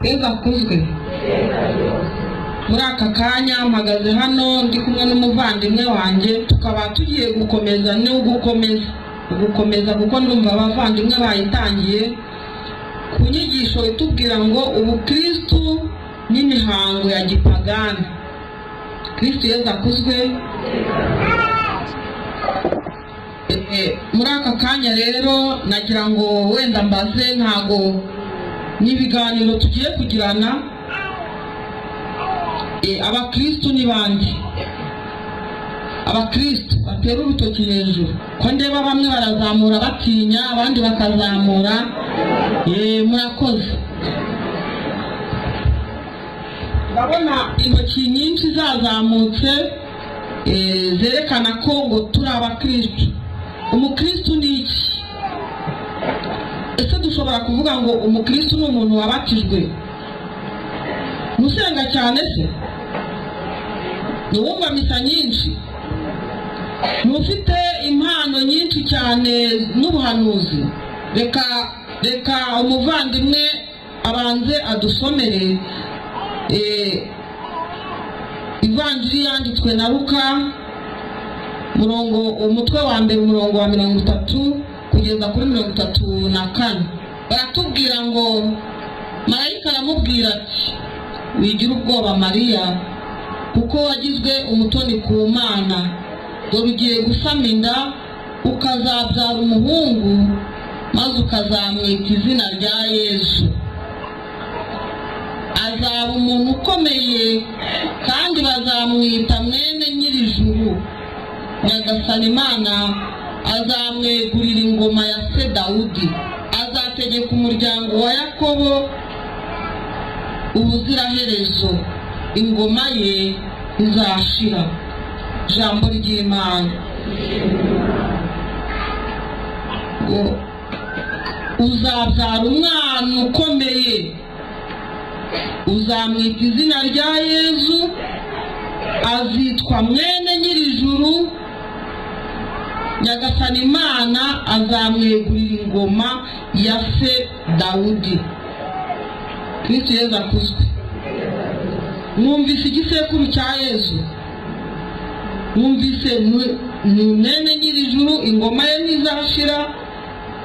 Yesu akuzwe. Muri aka kanya mpagaze hano ndi kumwe n'umuvandimwe wanjye, tukaba tugiye gukomeza kuko ndumva abavandimwe bayitangiye ku nyigisho itubwira ngo ubukristu n'imihango ya gipagani. Kristo Yesu akuzwe. Muri aka kanya rero nagira ngo wenda mbaze, ntago n'ibiganiro tugiye kugirana. Abakristo ni bandi? Abakristo batera urutoki hejuru, ko ndeba bamwe barazamura batinya, abandi bakazamura. Murakoze. Ndabona intoki nyinshi zazamutse zerekana ko ngo turi abakristo. Umukristo ni iki? Ese dushobora kuvuga ngo umukristo ni umuntu wabatijwe? Musenga cyane se? Nuwumva misa nyinshi? Mufite impano nyinshi cyane n'ubuhanuzi? Reka umuvandimwe abanze adusomere Ivanjiri yanditswe na Luka umutwe wa mbere umurongo wa 30 kugeza kuri 34. Baratubwira ngo marayika aramubwira ati, wigira ubwoba Mariya, kuko wagizwe umutoni ku Mana. Dore ugiye gusama inda, ukazabyara umuhungu, maze ukazamwita izina rya Yesu. Azaba umuntu ukomeye, kandi bazamwita mwene nyir'ijuru. Nyagasani Imana azamwegurira ingoma ya se Dawudi. Azategeka umuryango wa Yakobo ubuziraherezo, ingoma ye izashira. Jambo ry'Imana. Uzabyara umwana ukomeye, uzamwita izina rya Yesu, azitwa mwene nyir'ijuru. Nyagasani Imana azamwegurira ingoma ya se Dawudi. Kristo Yesu akuzwe. Mwumvise igisekuru cya Yesu? Mwumvise ni mwene nyir'ijuru, ingoma ye ntizashira,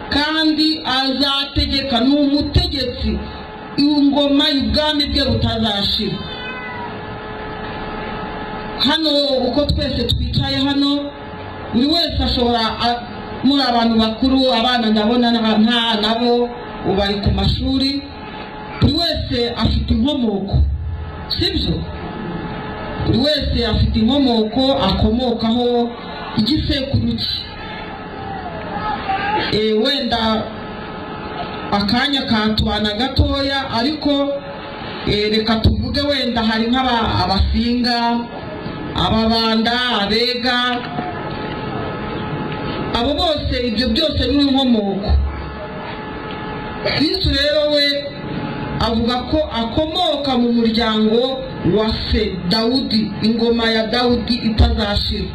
kandi azategeka, ni umutegetsi, ingoma y'ubwami bwe butazashira. Hano uko twese twicaye hano, buri wese ashobora, muri abantu bakuru, abana ndabona nabo bari ku mashuri, buri wese afite inkomoko, sibyo? Buri wese afite inkomoko akomokaho, igisekuru cye. Wenda akanya katubana gatoya, ariko reka tuvuge wenda hari nk'abasinga, ababanda, abega, abo bose ibyo byose ni inkomoko. Kristo rero we avuga ko akomoka mu muryango wa se Dawudi, ingoma ya Dawudi itazashira.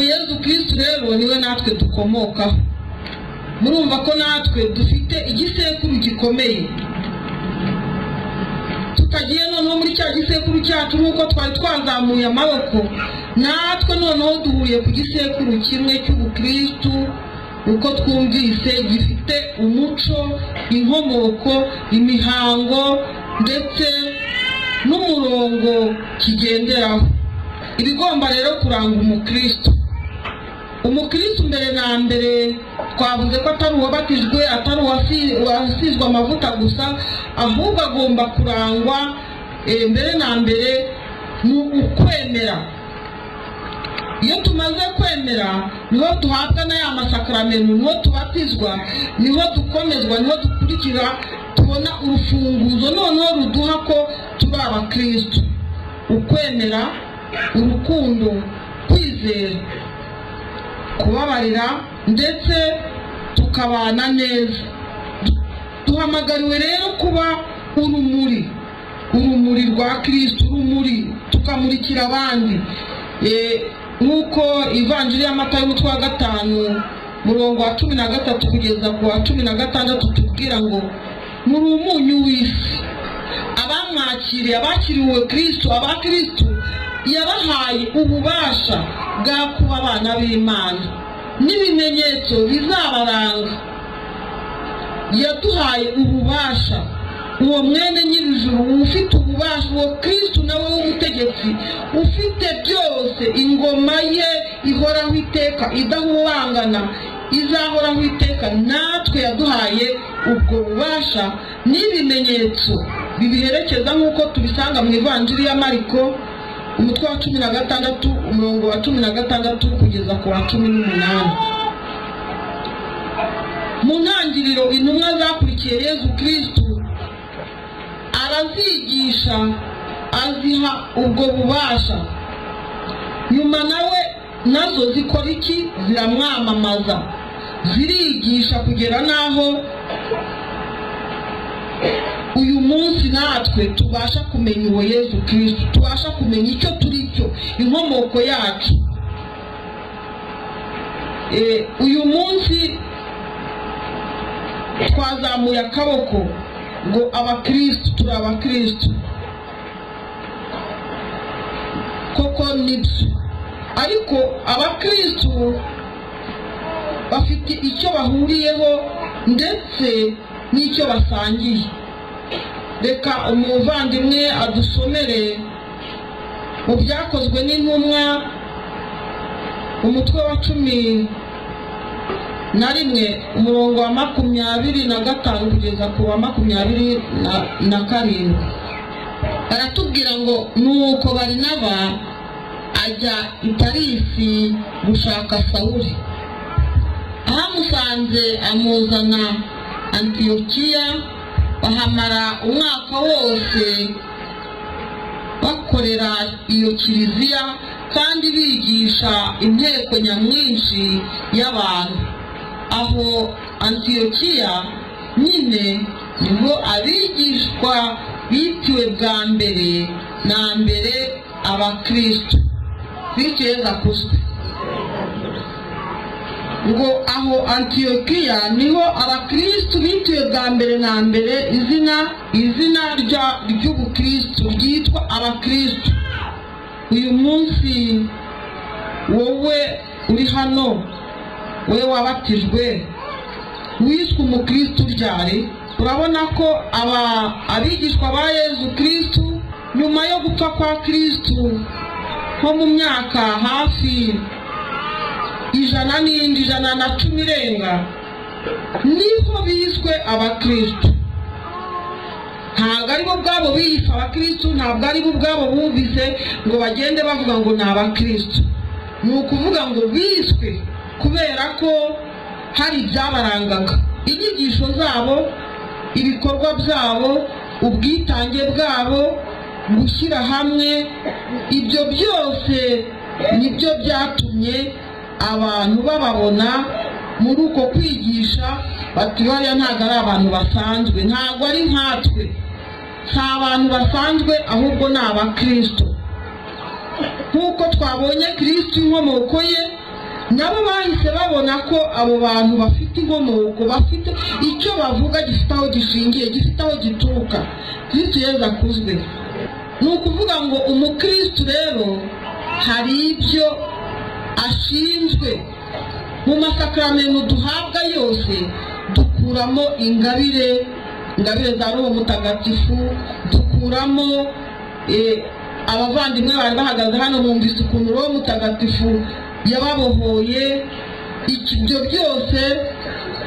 Yesu Kristo rero niwe natwe dukomokaho. Murumva ko natwe dufite igisekuru gikomeye. Tutagiye noneho muri cya gisekuru cyacu nk'uko twari twazamuye amaboko, natwe noneho duhuye ku gisekuru kimwe cy'ubukristu, uko twumvise gifite umuco, inkomoko, imihango ndetse n'umurongo kigenderaho. Ibigomba rero kuranga umukristo. Umukristo mbere na mbere twavuze ko atari uwabatijwe, atari uwasizwe amavuta gusa, ahubwo agomba kurangwa mbere na mbere mu ukwemera. Iyo tumaze kwemera, niho duhabwa na ya masakaramentu, niho tubatizwa, niho dukomezwa, niho dukurikira, tubona urufunguzo noneho ruduha ko turi abakristo. Ukwemera, urukundo, kwizera, kubabarira, ndetse tukabana neza. Duhamagariwe rero kuba urumuri rwa Kristo, urumuri tukamurikira abandi. Nk'uko Ivanjiri ya Matayo umutwe wa 5 murongo wa 13 kugeza ku wa 16 tubwira ngo muri umunyu w'isi. Abamwakiriye, abakiriwe Kristo, abakristo yabahaye ububasha bwa kuba abana b'Imana n'ibimenyetso bizabaranga. Yaduhaye ububasha, uwo mwene nyir'ijuru ufite ububasha, uwo Kristo nawe w'umutegetsi ufite byose, ingoma ye ihoraho iteka idahubangana, izahoraho iteka. Natwe yaduhaye ubwo bubasha n'ibimenyetso bibiherekeza nk'uko tubisanga mu Ivanjili ya Mariko umutwe wa 16 umurongo wa 16 kugeza ku wa 18. Mu ntangiriro intumwa zakurikiye Yezu Kristo arazigisha, aziha ubwo bubasha. Nyuma nazo zikora iki? Ziramwamamaza, zirigisha kugera naho uyu munsi natwe tubasha kumenya uwo Yezu Kristo, tubasha kumenya icyo turi cyo, inkomoko yacu. Uyu munsi twazamuye akaboko ngo abakristo, turi abakristo koko nibyo, ariko abakristo bafite icyo bahuriyeho ndetse n'icyo basangiye. Reka umuvandimwe adusomere mu Byakozwe n'Intumwa umutwe wa 11 umurongo wa 25 kugeza ku wa 27. Aratubwira ngo nuko Barinaba ajya i Tarisi gushaka Sawuli. Ahamusanze amuzana Antiyokiya, bahamara umwaka wose bakorera iyo kiliziya kandi bigisha inteko nyamwinshi y'abantu. Aho Antiyokiya nyine niho abigishwa bitiwe bwa mbere na mbere abakristo. Bigenda kuzwe ngo aho Antiyokiya niho abakristo bitiwe bwa mbere na mbere izina ry'ubukristo ryitwa abakristo. Uyu munsi wowe uri hano, wewe wabatijwe, wiswe umukristo ryari? Urabona ko abigishwa ba Yezu Kristo nyuma yo gupfa kwa Kristo nko mu myaka hafi 110 irenga, niho biswe abakristo. Ntabwo ari bo ubwabo biyise abakristo, ntabwo ari bo ubwabo bumvise ngo bagende bavuga ngo ni abakristo. Ni ukuvuga ngo biswe kubera ko hari ibyabarangaga, inyigisho zabo, ibikorwa byabo, ubwitange bwabo, gushyira hamwe. Ibyo byose nibyo byatumye abantu bababona muri uko kwigisha bati bariya ntabwo ari abantu basanzwe, ntabwo ari nkatwe, si abantu basanzwe, ahubwo ni abakristo. Nk'uko twabonye Kristo inkomoko ye, nabo bahise babona ko abo bantu bafite inkomoko, bafite icyo bavuga gifite aho gishingiye, gifite aho gituruka. Kristo Yezu akuzwe. Ni ukuvuga ngo umukristo rero hari ibyo ashinzwe. Mu masakramento duhabwa yose dukuramo ingabire za Roho Mutagatifu, dukuramo abavandimwe bari bahagaze hano bumvise ukuntu Roho Mutagatifu yababohoye. Ibyo byose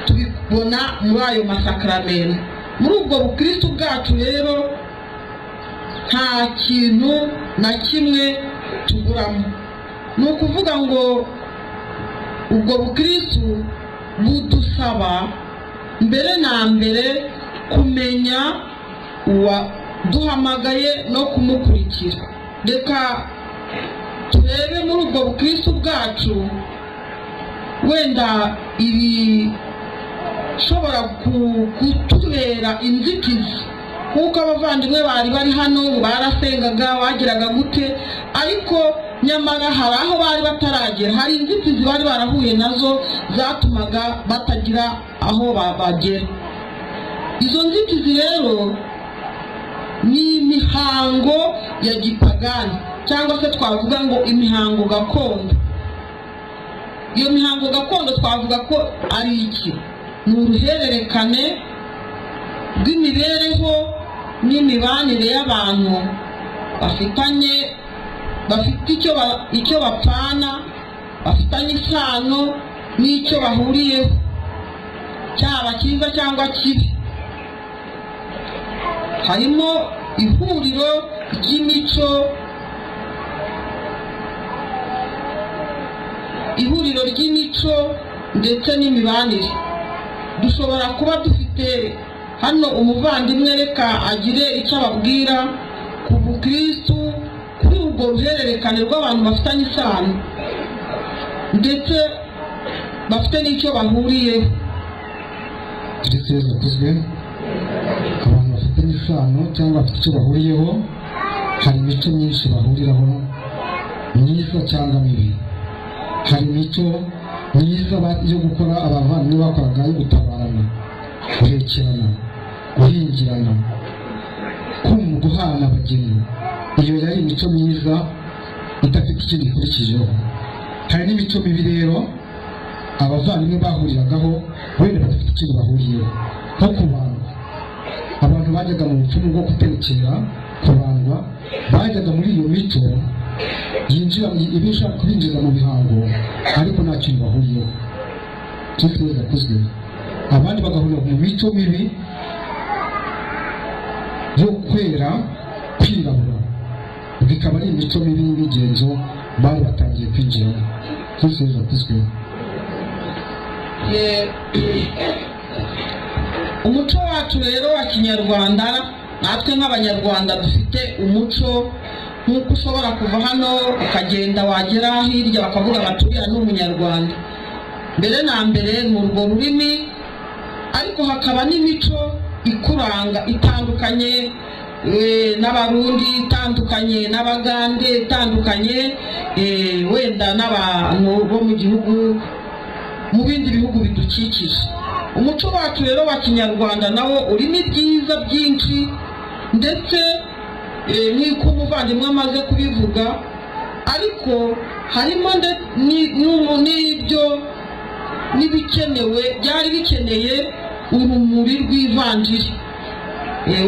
tubibona muri ayo masakramento. Muri ubwo bukristo bwacu rero nta kintu na kimwe tuburamo. Ni ukuvuga ngo ubwo bukristo budusaba mbere na mbere kumenya uwaduhamagaye no kumukurikira. Reka turebe muri ubwo bukristo bwacu wenda ibishobora kutubera inzitizi, kuko abavandimwe bari hano barasengaga, wagiraga gute, ariko nyamara hari aho bari bataragera, hari inzitizi bari barahuye nazo zatumaga batagira aho bagera. Izo nzitizi rero ni imihango ya gipagani, cyangwa se twavuga ngo imihango gakondo. Iyo mihango gakondo twavuga ko ari iki? Ni uruhererekane rw'imibereho n'imibanire y'abantu bafite icyo bapfana, bafitanye isano n'icyo bahuriyeho, cyaba cyiza cyangwa kibi. Harimo ihuriro ry'imico ndetse n'imibanire. Dushobora kuba dufite hano umuvandimwe, reka agire icyo ababwira ku bukristu, kuri urwo ruhererekane rw'abantu bafitanye isano ndetse bafite n'icyo bahuriyeho. Kristo yakuzwe. Abantu bafitanye isano cyangwa bafite icyo bahuriyeho, hari imico myinshi bahuriraho, myiza cyangwa mibi. Hari imico myiza yo gukora abavandimwe bakoraga, yo gutabarana, guhekerana, guhingirana, guhana abageni. Iyo yari imico myiza idafite ikindi ikurikijeho. Hari n'imico mibi rero abavandimwe bahuriragaho wenda badafite ikintu bahuriyeho, nko kubandwa. Abantu bajyaga mu bupfumu bwo guterekera, kubandwa, bajyaga muri iyo mico ibishaka kubinjiza mu bihango, ariko nta kintu bahuriyeho. Kristo yakuzwe. Abandi bagahurira mu mico mibi yo kwera, kwirabura, bikaba ari imico mibi y'imigenzo bari batangiye kwinjiramo. Kristo yakuzwe. Umuco wacu rero wa Kinyarwanda, natwe nk'Abanyarwanda dufite umuco. Nk'uko ushobora kuva hano ukagenda wagera hirya bakavuga bati uriya ni Umunyarwanda. Mbere na mbere ni urwo rurimi, ariko hakaba n'imico ikuranga itandukanye n'Abarundi, itandukanye n'Abagande, itandukanye wenda n'abantu bo mu gihugu, mu bindi bihugu bidukikije. Umuco wacu rero wa Kinyarwanda nawo urimo ibyiza byinshi, ndetse nk'uko umuvandimwe amaze kubivuga, ariko harimo n'ibikenewe, byari bikeneye urumuri rw'ivanjiri.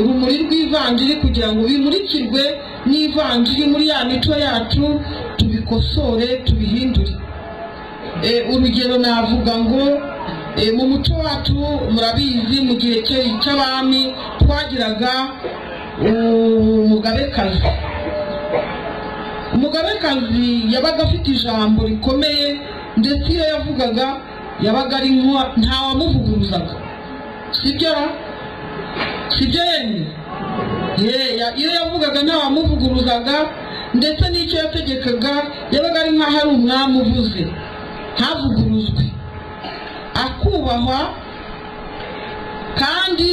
Urumuri rw'ivanjiri kugira ngo bimurikirwe n'ivanjiri muri ya mico yacu, tubikosore, tubihindure. Urugero navuga ngo mu muco wacu murabizi, mu gihe cy'abami twagiraga umugabekazi. Umugabekazi yabaga afite ijambo rikomeye, ndetse iyo yavugaga yabaga ari nta wamuvuguruzaga. Sibyo yemwe? Iyo yavugaga nta wamuvuguruzaga, ndetse n'icyo yategekaga yabaga ari nk'aho ari umwami uvuze, ntavuguruzwe, akubahwa, kandi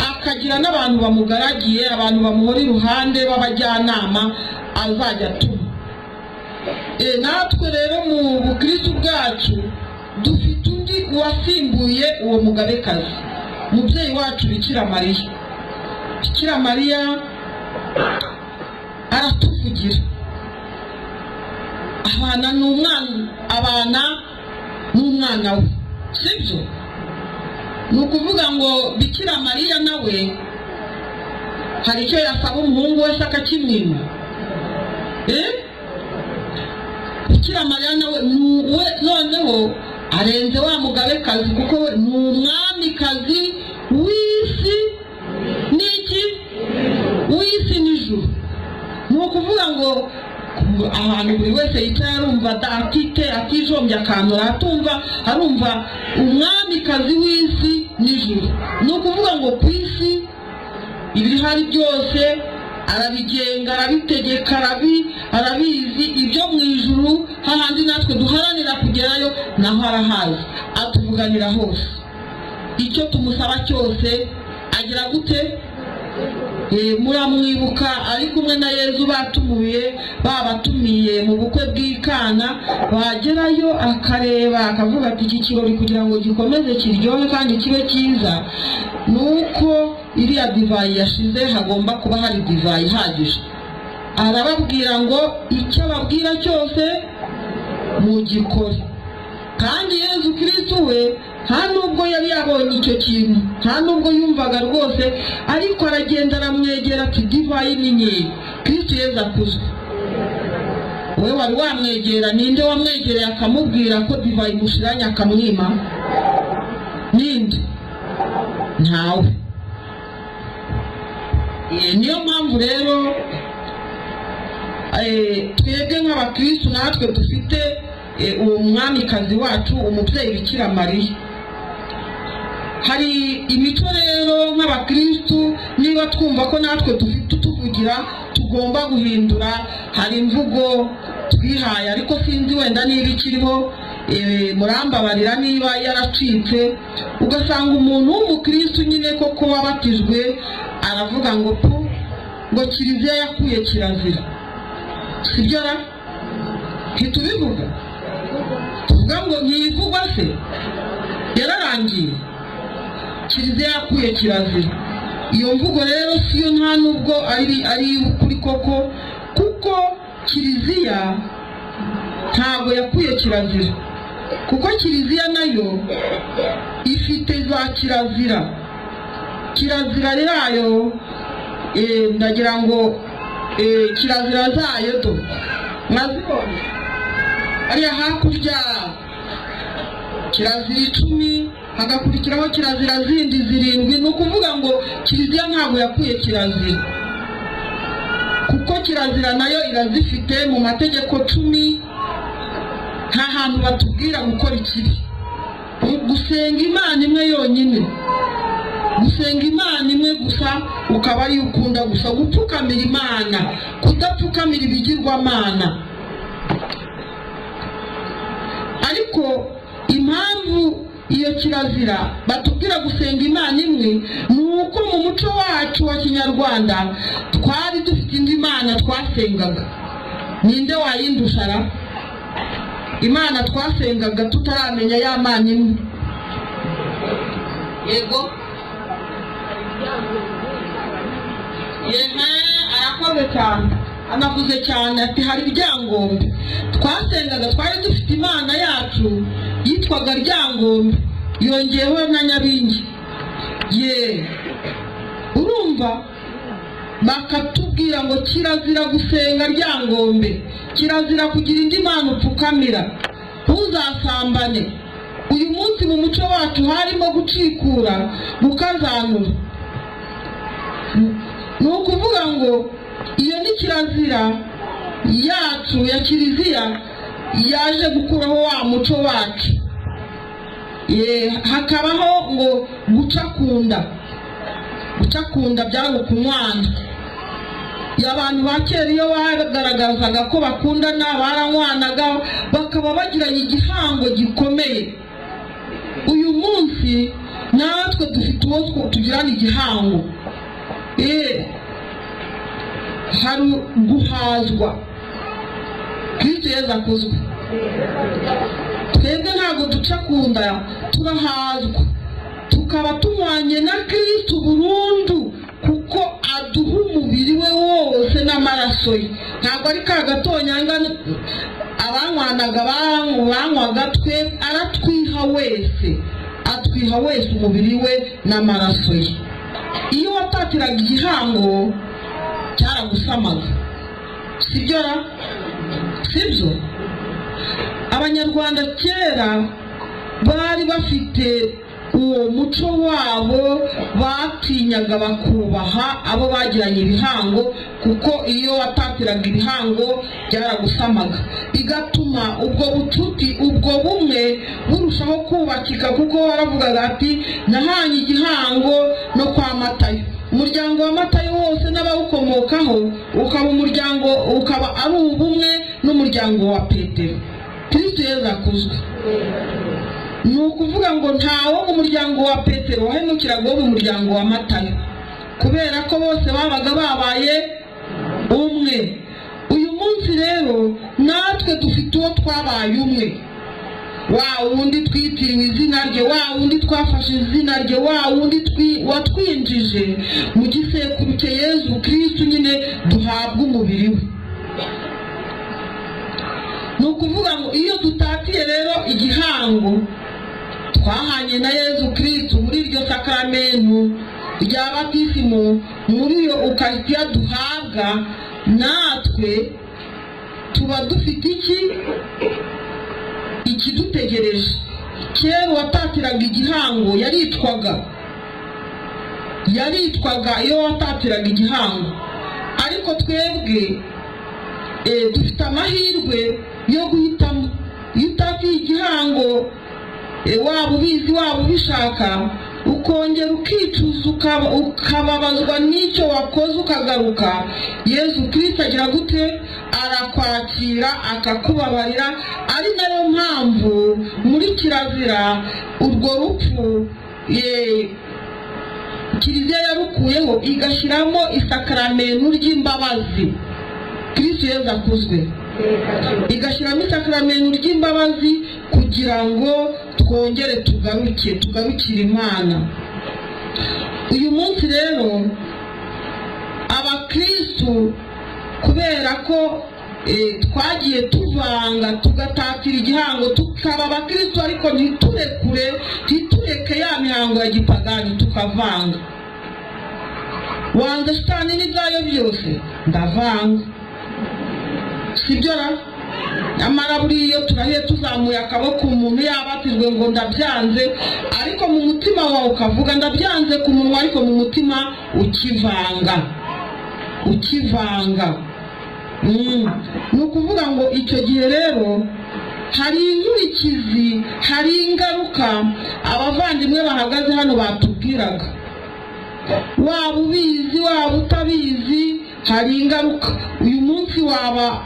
akagira n'abantu bamugaragiye, abantu bamuhora iruhande b'abajyanama azajya atuma. Natwe rero mu bukristo bwacu dufite undi wasimbuye uwo mugabekazi, umubyeyi wacu Bikira Mariya. Bikira Mariya aratuvugira, abana n'umwana we, sibyo? Ni ukuvuga ngo Bikira Mariya nawe hari icyo yasaba umuhungu wese akakimwima. Bikira Mariya nawe noneho arenze wa mugabekazi, kuko we ni umwamikazi w'isi w'isi n'ijuru. Ni ukuvuga ngo ahantu buri wese yicaye arumva atijombye akantu, arumva umwamikazi w'isi n'ijuru. Ni ukuvuga ngo ku isi ibihari byose arabigenga, arabitegeka, arabizi. Ibyo mu ijuru hahandi natwe duharanira kugerayo, naho arahazi, atuvuganira hose. Icyo tumusaba cyose agira gute? muramwibuka ari kumwe na Yezu babatumiye mu bukwe bw'ikana, bagerayo akareba akavuga ati iki kirori kugira ngo gikomeze kiryohe kandi kibe cyiza nuko iriya divayi yashize hagomba kuba hari divayi ihagije. Arababwira ngo icyo ababwira cyose mugikore. Kandi Yezu Kristo we nta nubwo yari yabonye icyo kintu, nta nubwo yumvaga rwose, ariko aragenda aramwegera ati divayi ni nkeya. Kristo Yezu akuzwe. We wari wamwegera, ninde wamwegereye akamubwira ko divayi mushiranye akamwima? Ninde? Ntawe. Niyo mpamvu rero twebwe nk'abakristo natwe dufite uwo mwamikazi wacu umubyeyi Bikira Mariya. Hari imico rero nk'abakristo niba twumva ko natwe dufite tuvugira tugomba guhindura. Hari imvugo twihaye ariko sinzi wenda niba ikiriho, murambabarira niba yaracitse, ugasanga umuntu w'umukristo nyine koko wabatijwe aravuga ngo kiliziya yakuye kirazira. Sibyo ra? Ntitubivuga? Tuvuga ngo ntiyivugwa se? Yararangiye. Kiliziya yakuye kirazira. Iyo mvugo rero siyo nta nubwo ari ukuri koko, kuko kiliziya ntabwo yakuye kirazira, kuko kiliziya nayo ifite za kirazira. Kirazira yayo ndagira ngo kirazira zayo do mwazibonye ariya hakurya, kirazira 10 hagakurikiraho kirazira zindi 7. Ni ukuvuga ngo kiliziya ntabwo yakuye kirazira, kuko kirazira nayo irazifite mu mategeko 10. Nta hantu batubwira gukora ikibi. Gusenga Imana imwe yonyine, gusenga Imana imwe gusa, ukaba ari ukunda gusa gupfukamira Imana, kudapfukamira ibigirwamana. Ariko impamvu iyo kirazira batubwira gusenga Imana imwe nuko mu muco wacu wa Kinyarwanda twari dufite indi Mana twasengaga. Ninde wayindushara? Imana twasengaga tutaramenya ya Mana imwe. Yego arakoze cyane, anavuze cyane ati hari Ryangombe twasengaga, twari dufite Imana yacu yitwaga Ryangombe, yongeyeho na Nyabingi. Urumva bakatubwira ngo kirazira gusenga Ryangombe, kirazira kugira indi Mana upfukamira, ntuzasambane. Uyu munsi mu muco wacu harimo gucikura gukazanura. Ni ukuvuga ngo iyo ni kirazira yacu ya kiliziya yaje gukuraho wa muco wacu. Hakabaho ngo gucakunda byari ukunwana. Abantu ba kera iyo bagaragazaga ko bakundana baranywanaga, bakaba bagiranye igihango gikomeye. Uyu munsi natwe dufite uwo tugirana igihango. Hari guhazwa. Kristo Yezu akuzwe. Twebwe ntabwo ducakunda, turahazwa, tukaba tumwanye na Kristo burundu, kuko aduha umubiri we wose n'amaraso ye. Ntabwo ari ka gatonyanga abanywanaga banywaga, twe aratwiha wese, atwiha wese umubiri we n'amaraso ye. Iyo watatiraga igihango cyaragusamaga. Sibyo ra? Sibyo? Abanyarwanda kera bari bafite uwo muco wabo, batinyaga bakubaha abo bagiranye ibihango, kuko iyo watatiraga ibihango byaragusamaga, bigatuma ubwo bucuti ubwo bumwe burushaho kubakika, kuko waravugaga ati nahanye igihango no kwa Matayo. Umuryango wa Matayo wose n'abawukomokaho ukaba ari ubumwe n'umuryango wa Petero. Kristo Yezu akuzwe. Ni ukuvuga ngo ntawo mu muryango wa Petero wahemukiraga wo mu muryango wa Matayo. kubera ko bose babaga babaye umwe. Uyu munsi rero natwe dufite uwo twabaye umwe, wa wundi twitiriwe izina rye, wa wundi twafashe izina rye, wa wundi watwinjije mu gisekuru cye Yezu Kristo, nyine duhabwa umubiri we. Ni ukuvuga ngo iyo dutatiye rero igihango twahanye na Yezu Kristo muri iryo sakramentu rya batisimo, muri iyo ukaristiya duhabwa, natwe tuba dufite ikidutegereje. Kera watatiraga igihango yaricwaga iyo watatiraga igihango, ariko twebwe dufite amahirwe yo guhitamo. Iyo utatiye igihango, waba ubizi waba ubishaka, ukongera ukicuza ukababazwa n'icyo wakoze ukagaruka, Yezu Kristo agira gute? Arakwakira akakubabarira. Ari nayo mpamvu muri kirazira urwo rupfu Kiliziya yarukuyeho igashyiramo isakramentu ry'imbabazi. Kristo Yezu akuzwe. Igashyiramo isakramentu ry'imbabazi kugira ngo twongere tugarukire Imana. Uyu munsi rero abakristo, kubera ko twagiye tuvanga tugatatira igihango, tukaba abakristo ariko ntitureke ya mihango ya gipagani tukavanga. Wanze shitani n'ibyayo byose ndavanga, sibyo ra? Nyamara buriya turahiye tuzamuye akaboko umuntu yabatijwe ngo ndabyanze, ariko mu mutima wawe ukavuga ndabyanze ku munwa, ariko mu mutima ukivanga. Ni ukuvuga ngo icyo gihe rero hari inkurikizi, hari ingaruka abavandimwe bahagaze hano batubwiraga. Waba ubizi waba utabizi, hari ingaruka. Uyu munsi waba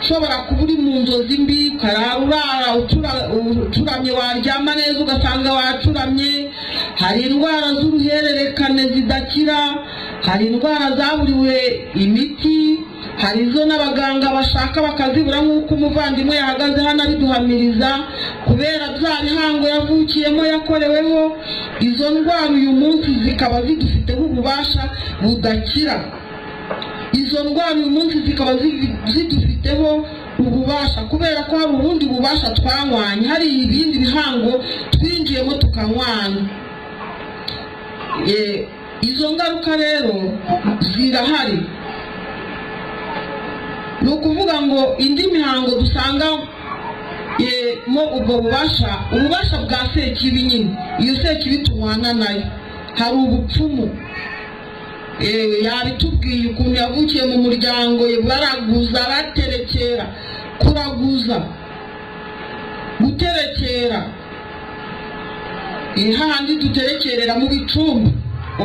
ushobora kuba uri mu nzozi mbi, ukarara ucuramye, waryama neza ugasanga wacuramye. Hari indwara z'uruhererekane zidakira, hari indwara zaburiwe imiti, hari izo n'abaganga bashaka bakazibura, nk'uko umuvandimwe yahagaze hano abiduhamiriza, kubera bya bihango yavukiyemo yakoreweho. Izo ndwara uyu munsi zikaba zidufiteho ububasha budakira. Izo ndwara uyu munsi zikaba zidufiteho ububasha, kubera ko hari ubundi bubasha twanywanye, hari ibindi bihango twinjiyemo tukanywana. Izo ngaruka rero zirahari. Ni ukuvuga ngo indi mihango dusanga mo ubwo ububasha bwa sekibi nyine. Iyo sekibi tunywana nayo, hari ubupfumu. Yabitubwiye ukuntu yavukiye mu muryango, baraguza, baterekera, kuraguza, guterekera. Hahandi duterekerera mu bicumbi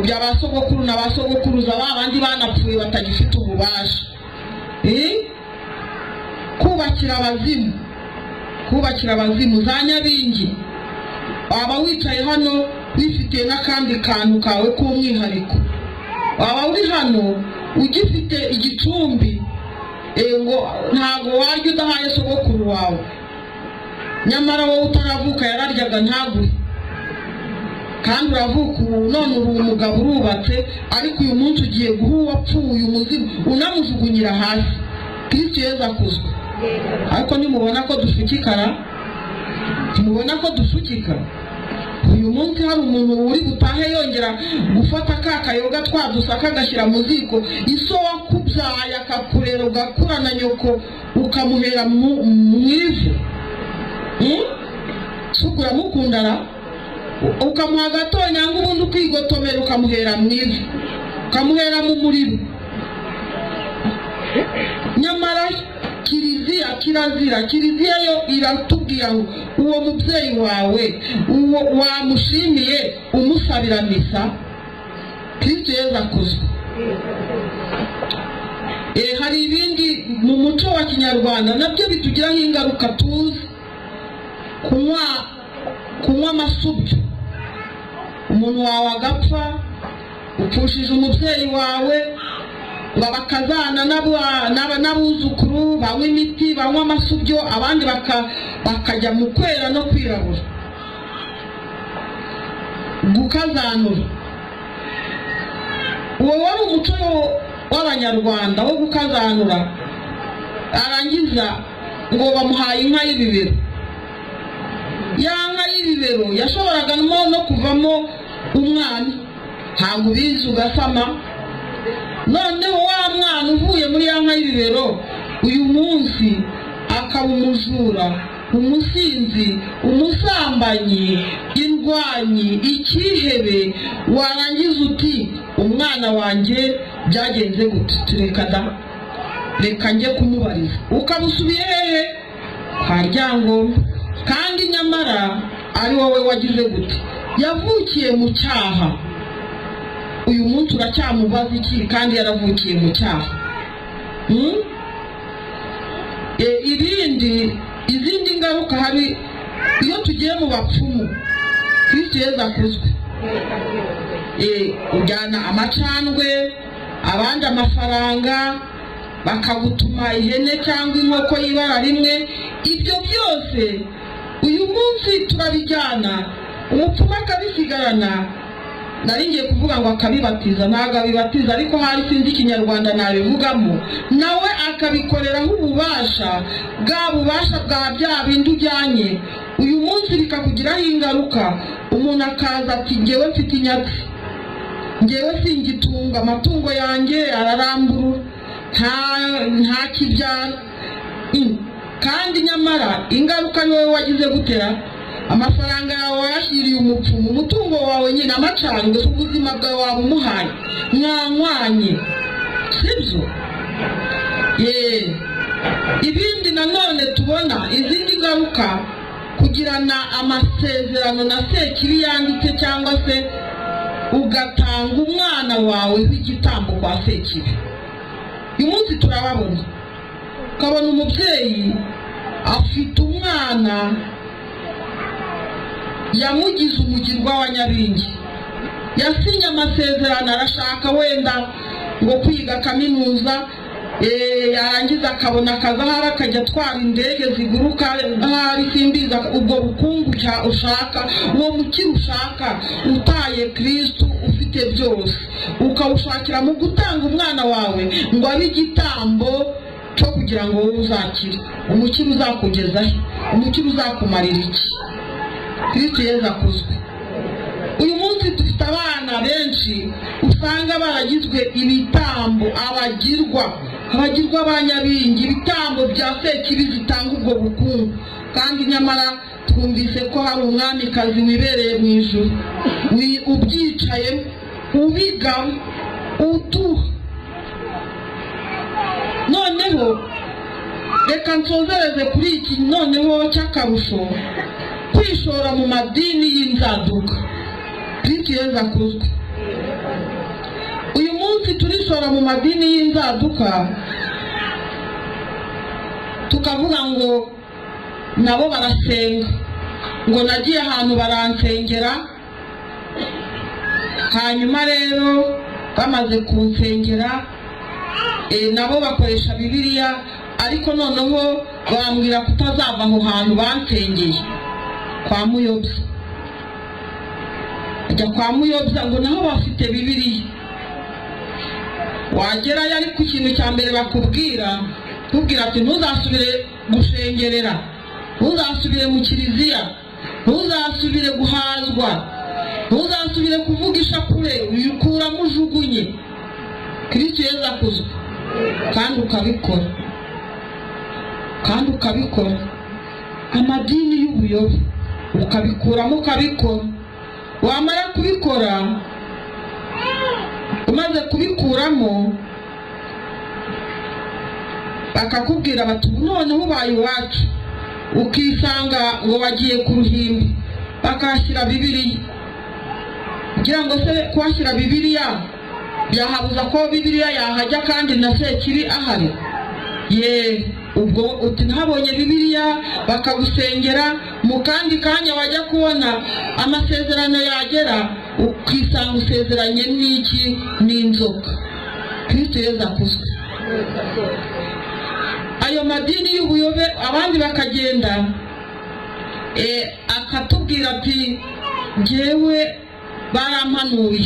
bya ba sogokuru na ba sogokuruza, babandi banapfuye batagifite ububasha. Kubakira abazimu za Nyabingi. Waba wicaye hano wifitiye n'akandi kantu kawe k'umwihariko, waba uri hano ugifite igicumbi, ngo ntago warya udahaye sogokuru wawe, nyamara wowe utaravuka yararyaga ntagure, kandi uravuka ubu none uri umugabo urubatse, ariko uyu munsi ugiye guha uwapfuye umuzimu unamujugunyira hasi. Kristo Yezu akuzwe. Ariko nimubona ko dushukikara, nimubona ko dushukika. Uyu munsi hari umuntu uri gutahe yongera gufata ka kayoga twadusaka agashyira mu ziko, iso wakubyaye akakurera ugakura na nyoko ukamuhera mu ivu. Sukura mukundara ukamuha gatonyanga, ubundi ukigotomera ukamuhera mu ivu, ukamuhera mu muriro. Nyamara Kiliziya yo iratubwira ngo uwo mubyeyi wawe uwo wamushimiye umusabira misa. Kristo Yezu akuzwe. Hari ibindi mu muco wa Kinyarwanda nabyo bitugiraho ingaruka tuzi. Kunywa amasubyo, umuntu wawe agapfa upfushije umubyeyi wawe ngo bakazana n'abuzukuru banywa imiti banywa amasubyo abandi bakajya mu kwera no kwirabura gukazanura. uwo wari umuco w'abanyarwanda wo gukazanura. arangiza ngo bamuhaye inka y'ibibero. ya nka y'ibibero yashoboraga no kuvamo umwana, ntabwo ubizi ugasama. noneho wa mwana uvuye muri ya nka y'ibibero uyu munsi akaba umujura, umusinzi, umusambanyi, indwanyi, ikihebe. warangiza uti umwana wanjye byagenze gute? reka njye kumubariza. ukaba usubiye hehe? kwa Ryangombwa. kandi nyamara ari wowe wagize gute? yavukiye mu cyaha. uyu munsi uracyamubaza iki kandi yaravukiye mu cyaha? izindi ngaruka hari iyo tugiye mu bapfumu. Kristo Yezu akuzwe. ujyana amacandwe, abandi amafaranga, bakagutuma ihene cyangwa inkoko y'ibara rimwe. ibyo byose uyu munsi turabijyana, umupfumu akabisigarana. nari ngiye kuvuga ngo akabibatiza, ntabwo abibatiza, ariko hari sinzi ikinyarwanda nabivugamo. nawe akabikoreraho ububasha, bwa bubasha bwa bya bindi ujyanye. uyu munsi bikakugiraho ingaruka. umuntu akaza ati ngewe mfite inyatsi, ngewe singitunga, amatungo yanjye ararambura, nta kibyara. kandi nyamara ingaruka ni wowe wagize gutera. amafaranga yawe wayashyiriye umupfumu, umutungo wawe nyine amacandwe, ubuzima bwawe waba umuhaye, mwanywanye, sibyo? ibindi nanone tubona, izindi ngaruka, kugirana amasezerano na Sekibi yanditse, cyangwa se ugatanga umwana wawe w'igitambo kwa Sekibi. uyu munsi turababona, ukabona umubyeyi afite umwana yamugize umugirwa wa Nyabingi, yasinye amasezerano, arashaka wenda ngo kwiga kaminuza, yarangiza akabona akazahara, akajya atwara indege ziguruka ahari simbiza. ubwo bukungu ushaka, uwo mukiro ushaka, utaye Kristo, ufite byose, ukawushakira mu gutanga umwana wawe ngo abe igitambo cyo kugira ngo wowe uzakire. umukiro uzakugezaho, umukiro uzakumarira iki? Kristo Yezu akuzwe. uyu munsi dufite abana benshi usanga baragizwe ibitambo, abagirwa ba Nyabingi, ibitambo bya Sekibi zitanga ubwo bukungu. kandi nyamara twumvise ko hari umwamikazi wibereye mu ijuru, ubyicaye ubigamo uduha. noneho reka nsozereze kuri iki noneho cy'akarusho, kwishora mu madini y'inzaduka. Kristo Yezu akuzwe. uyu munsi turishora mu madini y'inzaduka, tukavuga ngo nabo barasenga, ngo nagiye ahantu baransengera, hanyuma rero bamaze kunsengera nabo bakoresha Bibiliya, ariko noneho bambwira kutazava aho hantu bansengeye kwa Muyobya. ajya kwa Muyobya ngo naho bafite Bibiliya. wagerayo ariko ikintu cya mbere bakubwira ati ntuzasubire gushengerera, ntuzasubire mu kiliziya, ntuzasubire guhazwa, ntuzasubire kuvuga ishapure, uyikuramo ujugunye. Kristo Yezu akuzwe. kandi ukabikora amadini y'ubuyobe ukabikuramo, ukabikora. wamara kubikora, umaze kubikuramo, bakakubwira bati noneho ubaye iwacu. ukisanga ngo bagiye ku ruhimbi, bakahashyira Bibiliya. kugira ngo se kuhashyira Bibiliya byahabuza ko Bibiliya yahajya kandi na Sekibi ahari? ubwo uti ntabonye Bibiliya, bakagusengera. mu kandi kanya wajya kubona amasezerano yagera, ukisanga usezeranye n'iki? N'inzoka. Kristo Yesu akuzwe. Ayo madini y'ubuyobe abandi bakagenda akatubwira ati njyewe barampanuye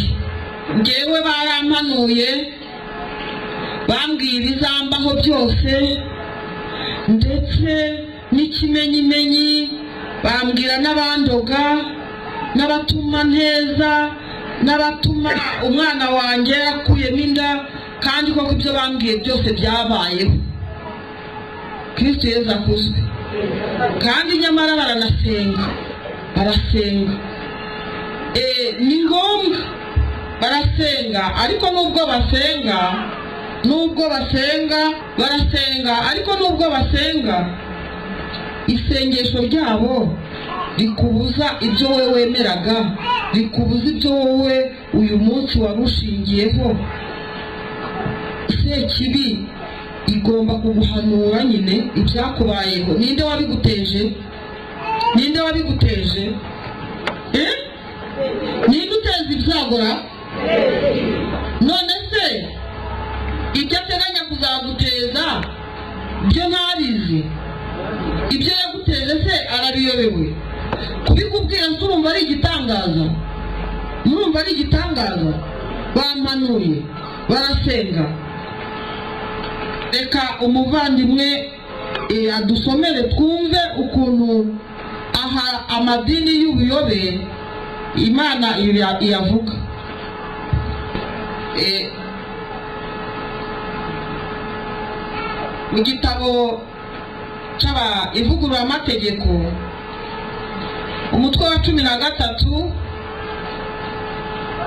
bambwira ibizambaho byose ndetse n'ikimenyimenyi, bambwira n'abandoga n'abatuma nteza n'abatuma umwana wanjye yakuyemo inda, kandi koko ibyo bambwiye byose byabayeho. Kristo Yesu akuzwe. Kandi nyamara barasenga ni ngombwa barasenga, ariko nubwo basenga isengesho ryabo rikubuza ibyo wowe wemeraga, rikubuza ibyo wowe uyu munsi warushingiyeho. Sekibi igomba kuguhanura nyine ibyakubayeho. Ninde wabiguteje? Ninde uteza ibyagora? None se ibyo ateganya kuzaguteza byo ntabizi? Ibyo yaguteje se arabiyobewe? Kubikubwira urumva ari igitangaza? Bampanuye, barasenga. Reka umuvandimwe adusomere twumve ukuntu aha amadini y'ubuyobe Imana iyavuga. Mu gitabo ivugururamategeko umutwe wa 13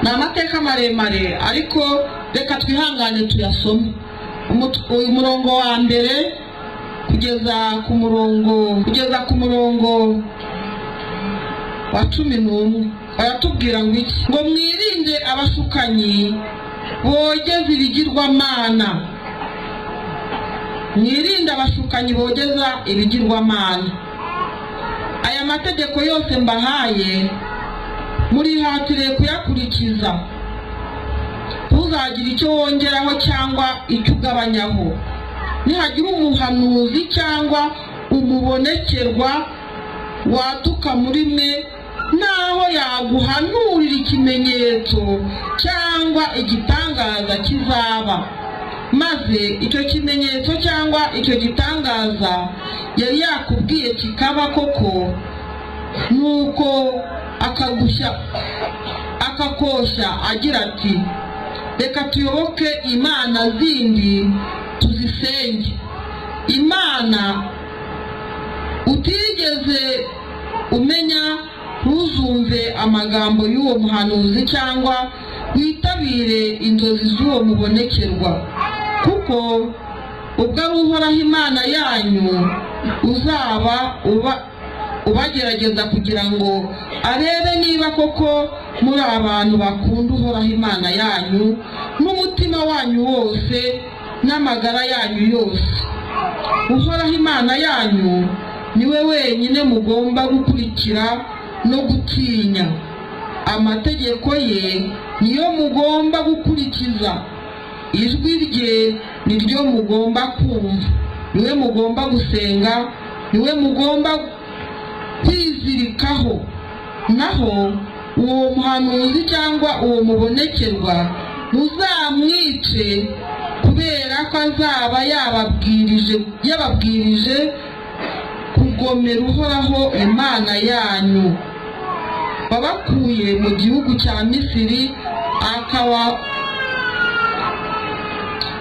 ni amateka maremare, ariko reka twihangane tuyasome. Umurongo wa mbere kugeza ku murongo wa 11 baratubwira ngo iki? Ngo mwirinde abashukanyi bogeza ibigirwamana. Mwirinde abashukanyi bogeza ibigirwamana. Aya mategeko yose mbahaye murihatire kuyakurikiza. Ntuzagira icyo wongeraho cyangwa icyo ugabanyaho. Nihagira umuhanuzi cyangwa umubonekerwa waduka muri mwe, naho yaguhanurira ikimenyetso cyangwa igitangaza kizaba, maze icyo kimenyetso cyangwa icyo gitangaza yari yakubwiye kikaba koko, nuko akakoshya agira ati reka tuyoboke imana zindi tuzisenge, imana utigeze umenya. Ntuzumve amagambo y'uwo muhanuzi cyangwa witabire inzozi z'uwo mubonekerwa, kuko ubwo ari Uhoraho Imana yanyu uzaba ubagerageza kugira ngo arebe niba koko muri abantu bakunda Uhoraho Imana yanyu n'umutima wanyu wose n'amagara yanyu yose. Uhoraho Imana yanyu niwe wenyine mugomba gukurikira no gutinya. Amategeko ye niyo mugomba gukurikiza, ijwi rye niryo mugomba kumva, niwe mugomba gusenga, niwe mugomba kwizirikaho. Naho uwo muhanuzi cyangwa uwo mubonekerwa muzamwice, kubera ko azaba yababwirije kugomera Uhoraho Imana yanyu, wabakuye mu gihugu cya Misiri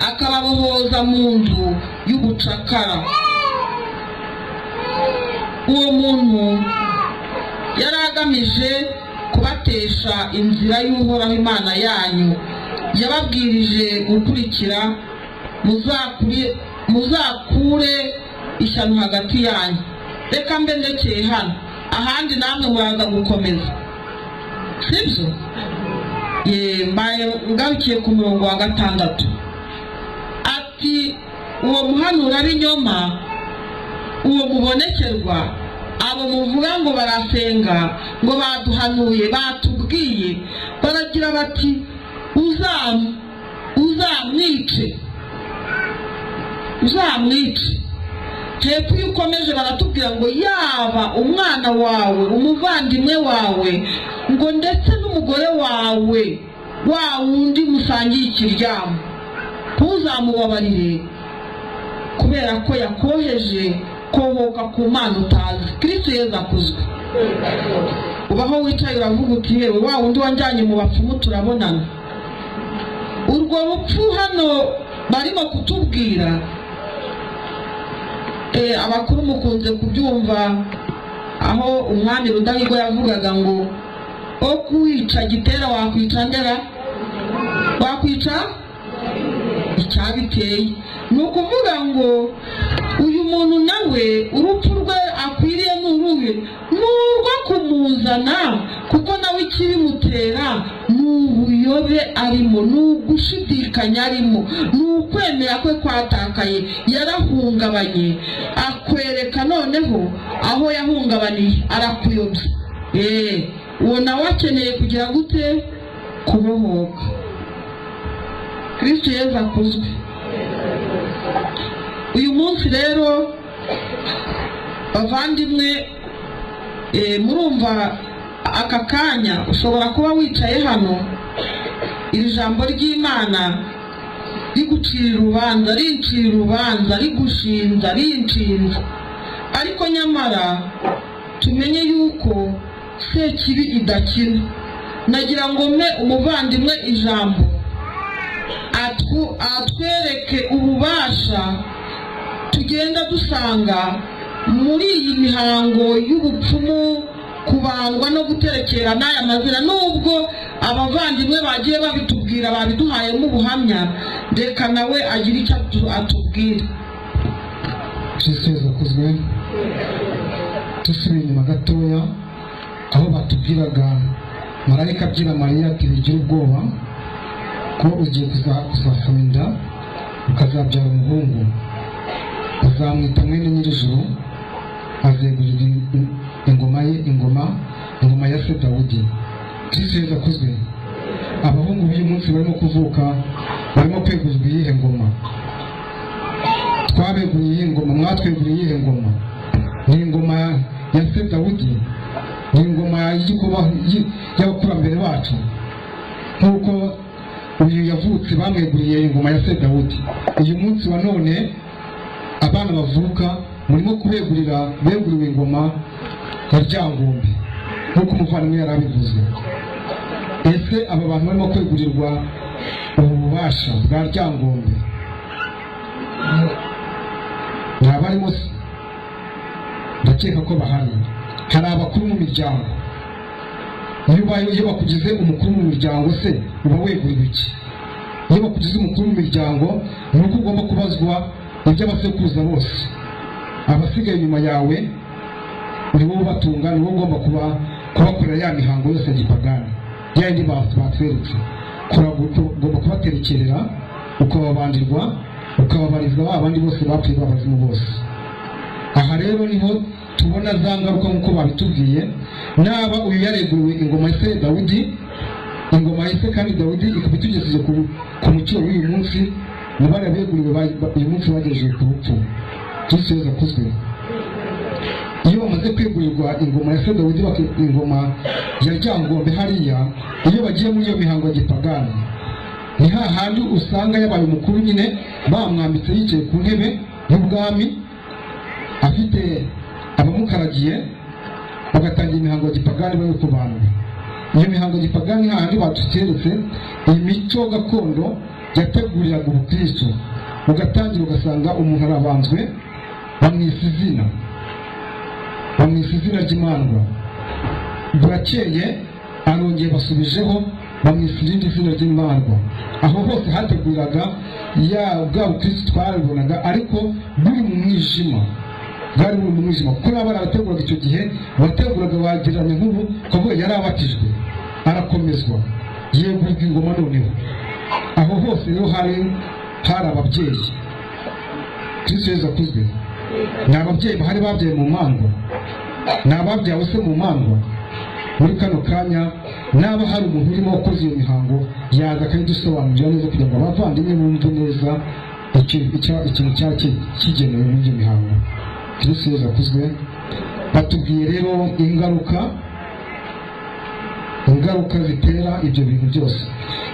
akababohoza mu nzu y'ubucakara. Uwo muntu yari agamije kubatesha inzira y'Uhoraho Imana yanyu yababwirije gukurikira. Muzakure ishyano hagati yanyu. Reka mbe ndekeye hano, ahandi namwe muraza gukomeza, sibyo? Ngarukiye ku murongo wa 6 ati uwo muhanura b'inyoma, uwo mubonekerwa abo muvuga ngo barasenga ngo baduhanuye batubwiye baragira bati uzamwice hepfo iyo ukomeje baratubwira ngo yaba umwana wawe umuvandimwe wawe ngo ndetse n'umugore wawe wa wundi musangiye ikiryamo ntuzamubabarire kubera ko yakoheje kohoka ku mana utazi. Kristo Yesu akuzwe. Ubaho wicaye uravuga uti yewe wa wundi wanjyanye mu bapfumu turabonana. Urwo rupfu hano barimo kutubwira abakuru mukunze kubyumva aho umwami Rudahigwa yavugaga ngo okwica gitera wakwica ndera wakwica icyabiteye. Ni ukuvuga ngo uyu muntu nawe urupfu rwe akwiriye n'uruhe n'urwo kumuzana kuko nawe ikibimutera ni ubuyobe arimo, ni ugushidikanya arimo, ni ukwemera kwe kwatakaye. Yarahungabanye akwereka noneho aho yahungabaniye arakuyobya. Uwo nawe akeneye kugira gute kubohoka. Kristo Yesu akuzwe. Uyu munsi rero bavandimwe murumva aka kanya ushobora kuba wicaye hano iri jambo ry'Imana rigucira urubanza, rincira urubanza, rigushinja, rinshinja, ariko nyamara tumenye yuko sekibi idakina. Nagira ngo mpe umuvandimwe ijambo atwereke ububasha tugenda dusanga muri iyi mihango y'ubupfumu, kubandwa no guterekera n'aya mazina. Nubwo abavandimwe bagiye babitubwira babiduhayemo ubuhamya, reka nawe agira icyo atubwira. Kristo Yesu akuzwe. Tusubire inyuma gatoya aho batubwiraga marayika abwira Mariya ati bigira ubwoba ko ugiye kuzasama inda ukazabyara umuhungu, uzamwita mwene nyir'ijuru, azegurira ingoma ya se Dawudi. Kristo Yesu akuzwe. Abahungu b'uyu munsi barimo kuvuka barimo kwegurirwa iyihe ngoma? Twabeguriye iyihe ngoma? Mwatweguriye iyihe ngoma? Ni ingoma ya se Dawudi, ni ingoma y'abakurambere bacu. Nk'uko uyu yavutse bamweguriye ingoma ya se Dawudi, uyu munsi wa none abana bavuka murimo beguriwe ingoma ya Ryangombe nk'uko umuvandimwe yari abivuze. Ese aba bantu barimo kwegurirwa ububasha bwa Ryangombe ni abarimo se? Ndakeka ko bahari. Hari abakuru mu miryango. Iyo bakugize umukuru mu miryango se uba weguriwe iki? Iyo bakugize umukuru mu miryango ni uko ugomba kubazwa iby'abasekuruza bose. Abasigaye inyuma yawe uri wowe ubatunga, ni wowe ugomba kubakorera ya mihango yose ya gipagani ya yindi batweretse. Ugomba kubaterekerera, ukababandirwa, ukababarizwa ba bandi bose bapfuye b'abazimu bose. Aha rero niho tubona za ngaruka nk'uko babitubwiye. Naba uyu yareguriwe ingoma ya se Dawudi, ingoma ya se kandi Dawudi ikaba itugejeje ku mucyo w'uyu munsi, nabari abeguriwe uyu munsi bagejeje ku rupfu. Kristo Yesu akuzwe. Iyo bamaze kwegurirwa ingoma ya se Dawudi, ingoma ya Ryangombe hariya, iyo bagiye muri iyo mihango ya gipagani, ni hahandi usanga yabaye umukuru nyine, bamwambitse yicaye ku ntebe y'ubwami afite abamukaragiye, bagatangira imihango ya gipagani bari kubanura. Iyo mihango ya gipagani hahandi batukeretse imico gakondo yateguriraga ubukristo, ugatangira ugasanga umuntu arabanzwe bamwisa izina ry'Imandwa, burakeye arongeye basubijeho bamwisa irindi zina ry'Imandwa. Aho hose hateguraga bwa bukristo twarabibonaga, ariko buri mu mwijima, bwari buri mu mwijima. Kuko nabo barateguraga icyo gihe, bateguraga wagereranya nk'ubu ukavuga yari abatijwe arakomezwa yegurirwa ingoma. Noneho aho hose rero hari ababyeyi. Kristo Yesu akuzwe. Ni ababyeyi bahari babyaye mu Mandwa. ni ababyawe se mu mandwa? Muri kano kanya naba hari umuntu urimo wakoze iyo mihango yaza akayidusobanurira neza kugira ngo abavandimwe bumve neza ikintu cyari kigenewe muri iyo mihango. Kristo Yesu akuzwe. Batubwiye rero ingaruka zitera ibyo bintu byose.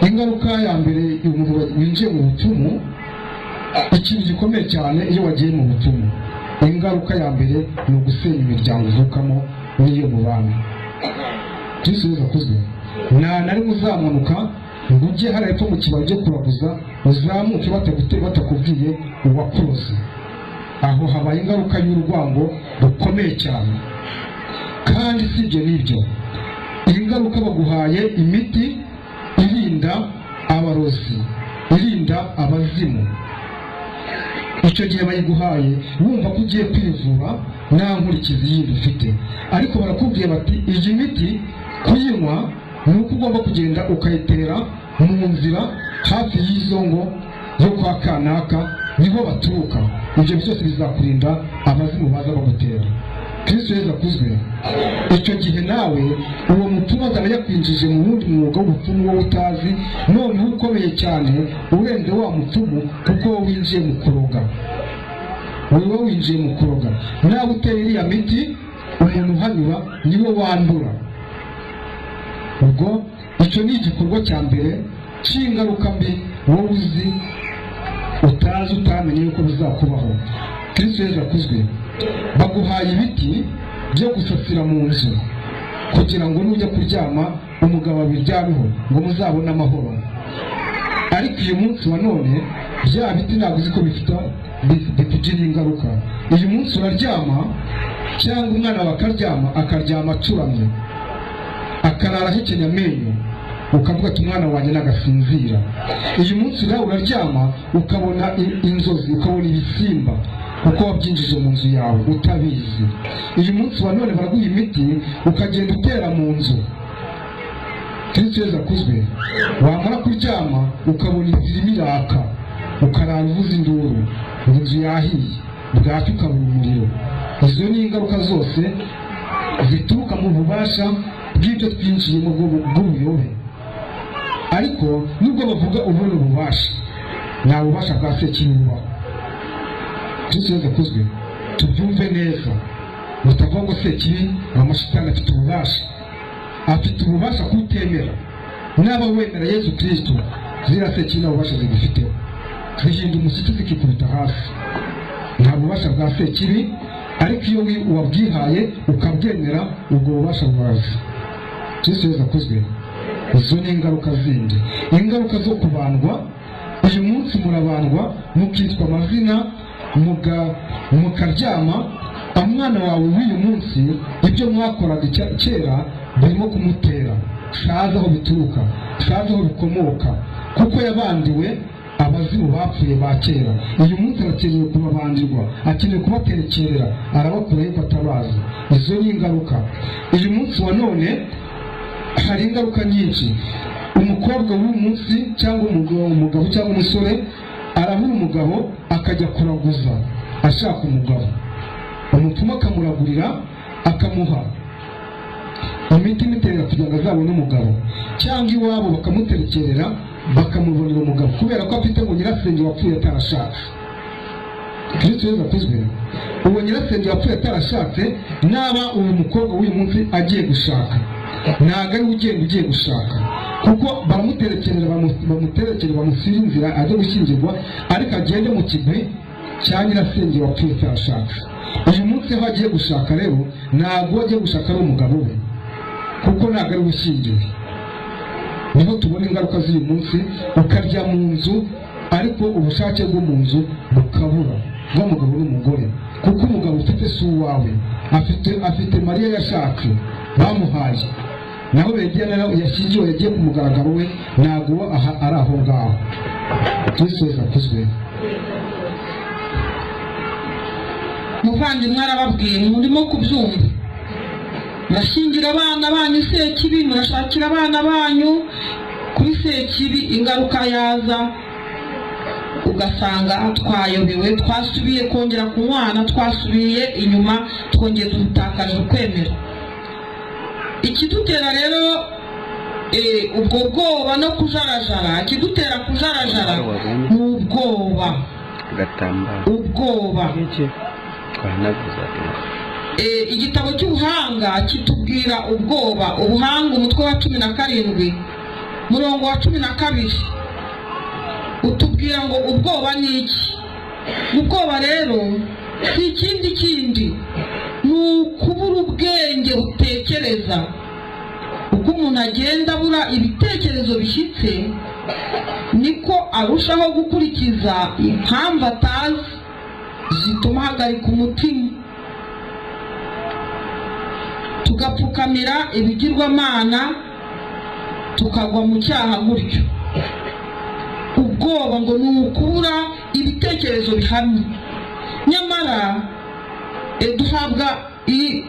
Ingaruka ya mbere, umuntu winjiye mu bupfumu, ikintu gikomeye cyane iyo wagiye mu bupfumu, ingaruka ya mbere ni ugusenya imiryango uvukamo n'iyo mubana. Kristo Yesu akuzwe. Nari muzamanuka ngo ujye hariya epfo mu kibaya cyo kuraguza, uzamuke batakubwiye uwakuroze. Aho habaye ingaruka y'urwango rukomeye cyane. Kandi si ibyo n'ibyo, iyi ngaruka baguhaye imiti irinda abarozi, irinda abazimu. Icyo gihe bayiguhaye wumva ko ugiye kwivura nta nkurikizi yindi ufite, ariko barakubwiye bati iyi miti kuyinywa ni uko ugomba kugenda ukayitera mu nzira hafi y'izo ngo yo kwa kanaka niho baturuka. Ibyo byose bizakurinda abazimu baza bagutera. Kristo Yesu akuzwe. Icyo gihe nawe uwo mupfumu azaba yakwinjije mu wundi mwuga w'ubupfumu wowe utazi, noneho ukomeye cyane urenze wa mupfumu, kuko winjiye mu kuroga. Wowe winjiye mu kuroga, nawe uteye iriya miti umuntu uhanyura niwe wandura. Ubwo icyo ni igikorwa cya mbere cy'ingaruka mbi wowe uzi utazi utamenye yuko bizakubaho. Kristo Yesu akuzwe. Baguhaye ibiti byo gusasira mu nzu kugira ngo nujya kuryama umugabo abiryameho ngo muzabone amahoro. Ariko uyu munsi wa none bya biti ntabwo uzi ko bitugira ingaruka. Uyu munsi uraryama cyangwa umwana wawe akaryama acuramye, akarara ahekenya amenyo, ukavuga ati umwana wanjye nagasinzira. Uyu munsi nawe uraryama ukabona inzozi, ukabona ibisimba, kuko wabyinjije mu nzu yawe utabizi. Uyu munsi wa none baraguha imiti ukagenda utera mu nzu. Kristo Yesu akuzwe. Wamara kuryama ukabona inzira iraka, ukarara uvuza induru, inzu yahiye, bwacyo ukabona umuriro. Izo ni ingaruka zose zituruka mu bubasha bw'ibyo twinjiyemo bw'ubuyobe. Ariko nubwo bavuga ubona ububasha, nta bubasha bwa sekibi bubaho. Kristo Yesu akuzwe. Tubyumve neza, mutavuga ngo sekibi amashitani afite ububasha. Afite ububasha kutemera. Naba wemera Yesu Kristo, zira sekibi nta bubasha zigufiteho, zihinda umushyitsi zikikubita hasi. Nta bubasha bwa sekibi, ariko iyo wabwihaye ukabwemera ubwo bubasha buraza. Kristo Yesu akuzwe. Izo ni ingaruka zindi. Ingaruka zo kubandwa, uyu munsi murabandwa mukitwa amazina, mukaryama. Umwana wawe w'uyu munsi ibyo mwakoraga kera birimo kumutera. Shaza aho bituruka, shaza aho bikomoka, kuko yabandiwe abazimu bapfuye ba kera. Uyu munsi arakeneye kubabandirwa, akeneye kubaterekerera, arabakura yuko atabazi. Izo ni ingaruka. Uyu munsi wa none hari ingaruka nyinshi. Umukobwa w'uyu munsi cyangwa umugabo cyangwa umusore arabura umugabo akajya kuraguza ashaka umugabo. Umupfumu akamuragurira, akamuha imiti imutera kugira ngo azabone umugabo, cyangwa iwabo bakamuterekerera bakamubonera umugabo kubera ko afite ngo nyirasenge wapfuye atarashatse. Kristo Yesu akuzwe. Uwo nyirasenge wapfuye atarashatse naba uyu mukobwa w'uyu munsi agiye gushaka, ntabwo ari ugiye gushaka, kuko baramuterekerera bamusira inzira ajya gushyingirwa, ariko agende mu kigwi cya nyirasenge wapfuye atarashatse. Uyu munsi aho agiye gushaka rero ntabwo agiye gushaka ari umugabo we, kuko ntabwo ari ushyingiwe. Niho tubona ingaruka z'uyu munsi. Ukarya mu nzu ariko ubushake bwo mu nzu bukabura bw'umugabo n'umugore, kuko umugabo ufite si uwawe, afite Mariya yashatse bamuhaye, naho Begiya yashyingiwe yagiye ku mugaragaro we, ntabwo ari aho ngaho. Kristo Yesu akuzwe. Muvandimwe arababwiye, murimo kubyumva. Murashingira abana banyu sekibi, murashakira abana banyu kuri sekibi. Ingaruka yaza ugasanga twayobewe, twasubiye kongera kunywana, twasubiye inyuma, twongeye dutakaje ukwemera. Ikidutera rero ubwo bwoba no kujarajara, ikidutera kujarajara ni ubwoba. Igitabo cy'ubuhanga kitubwira ubwoba. Ubuhanga umutwe wa 17 murongo wa 12 utubwira ngo ubwoba ni iki. Ubwoba rero si ikindi ni ukubura ubwenge butekereza. Uko umuntu agenda abura ibitekerezo bishyitse, niko arushaho gukurikiza impamvu atazi zituma ahagarika umutima, tugapfukamira ibigirwamana, tukagwa mu cyaha gutyo. Ubwoba ngo ni ukubura ibitekerezo bihamye. Nyamara duhabwa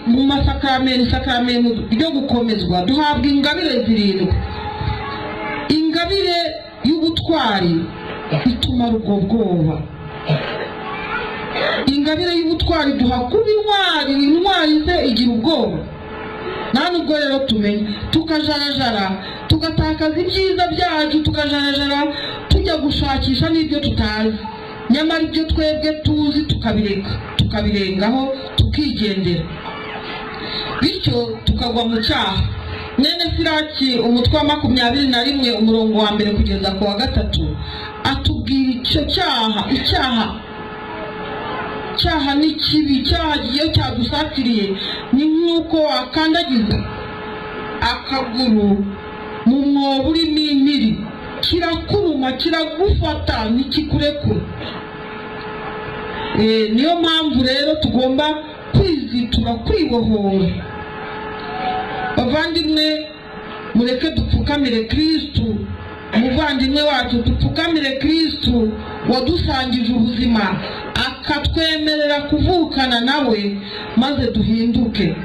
mu masakramento ryo gukomezwa, duhabwa ingabire 7. Ingabire y'ubutwari ituma ubwo bwoba. Ingabire y'ubutwari duha kuba intwari ze igira ubwoba. Nta nubwo rero tumenye, tukajarajara, tugatakaza ibyiza byacu, tukajarajara tujya gushakisha n'ibyo tutazi. Nyamara ibyo twebwe tuzi tukabirengaho, tukigendera, bityo tukagwa mu cyaha. Mwene Siraki umutwe wa 21 umurongo wa 1 kugeza ku wa 3 atubwira icyo cyaha ni kibi. Icyaha iyo cyadusatiriye ni nk'uko wakandagiza akaguru mu mwobo urimo impiri, kirakuruma, kiragufata, ntikikurekura. Niyo mpamvu rero tugomba kwizitura, kwibohora. Bavandimwe, mureke dupfukamire Kristu, umuvandimwe wacu. Dupfukamire Kristu wadusangije ubuzima, akatwemerera kuvukana nawe, maze duhinduke.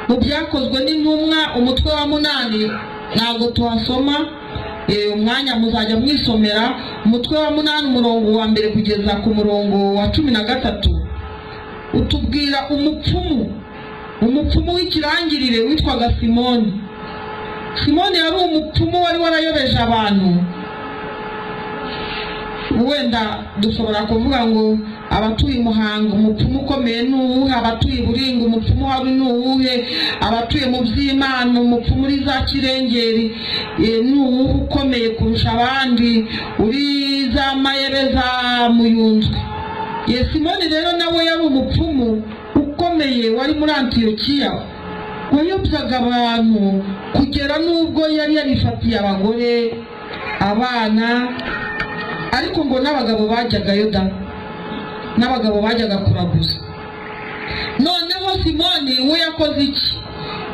Mu byakozwe n'intumwa umutwe wa 8 ntabwo tuhasoma, umwanya muzajya mwisomera. Umutwe wa 8 umurongo wa 1 kugeza ku murongo wa 13 utubwira umupfumu w'ikirangirire witwaga Simoni. Simoni yari umupfumu wari warayobeje abantu. Wenda dushobora kuvuga ngo abatuye Muhanga umupfumu ukomeye n'uwuhe, abatuye Buringa umupfumu wari n'uwuhe, abatuye mu Byimana umupfumu uri za Kirengeri n'uwuhe ukomeye kurusha abandi, uri za Mayebe za Muyunzwe. Simoni rero nawe yari umupfumu ukomeye wari muri Antiyokiya, wayobyaga abantu kugera n'ubwo yari yarifatiye abagore, abana, ariko ngo n'abagabo bajyagayo n'abagabo bajyaga kuraguza. Noneho Simoni we yakoze iki?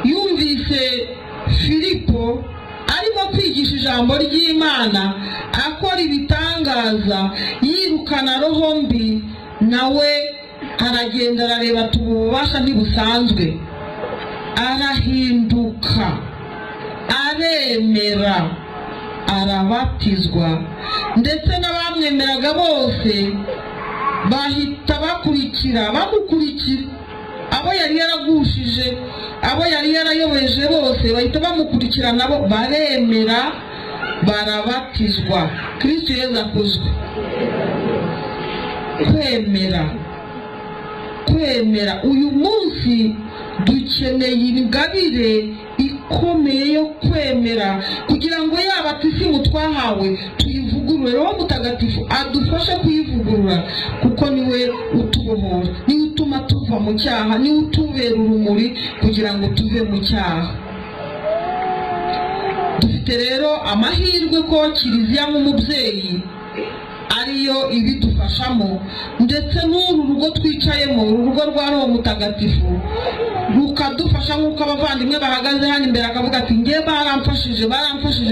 Yumvise Filipo arimo kwigisha ijambo ry'Imana, akora ibitangaza, yirukana roho mbi, nawe aragenda arareba tububasha ntibusanzwe, arahinduka, aremera, arabatizwa, ndetse n'abamwemeraga bose bahita bamukurikira. Abo yari yaragushije, abo yari yarayobeje bose bahita bamukurikira, nabo baremera, barabatizwa. Kristo Yesu akuzwe. Kwemera uyu munsi dukeneye ingabire ikomeye yo kwemera, kugira ngo yabatisimu twahawe tuyivugurure. Roho Mutagatifu adufashe kuyivugurura, kuko niwe utubohora, niwe utuma tuva mu cyaha, niwe utubera urumuri kugira ngo tuve mu cyaha. Dufite rero amahirwe ko Kiliziya nk'umubyeyi ariyo ibidufashamo, ndetse n'uru rugo twicayemo, urugo rwa Roho Mutagatifu, rukadufasha nk'uko abavandimwe bahagaze hano imbere akavuga ati ngiye baramfashije,